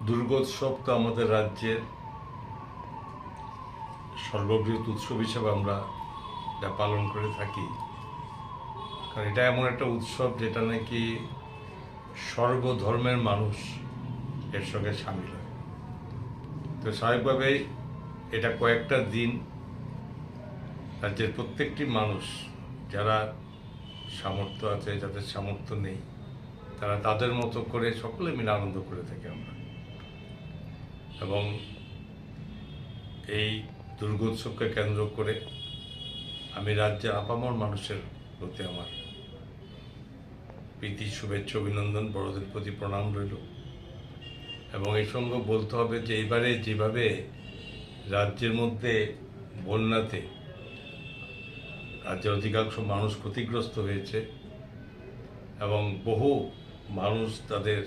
দুর্গোৎসব তো আমাদের রাজ্যের সর্ববৃহৎ উৎসব হিসেবে আমরা এটা পালন করে থাকি। কারণ এটা এমন একটা উৎসব যেটা নাকি সর্বধর্মের মানুষ এর সঙ্গে সামিল হয়। তো স্বাভাবিকভাবেই এটা কয়েকটা দিন রাজ্যের প্রত্যেকটি মানুষ, যারা সামর্থ্য আছে, যাদের সামর্থ্য নেই, তারা তাদের মতো করে সকলে মিলে আনন্দ করে থাকি আমরা। এবং এই দুর্গোৎসবকে কেন্দ্র করে আমি রাজ্যের আপামর মানুষের প্রতি আমার প্রীতি, শুভেচ্ছা, অভিনন্দন, বড়দের প্রতি প্রণাম রইল। এবং এই সঙ্গে বলতে হবে যে এবারে যেভাবে রাজ্যের মধ্যে বন্যাতে রাজ্যের অধিকাংশ মানুষ ক্ষতিগ্রস্ত হয়েছে এবং বহু মানুষ তাদের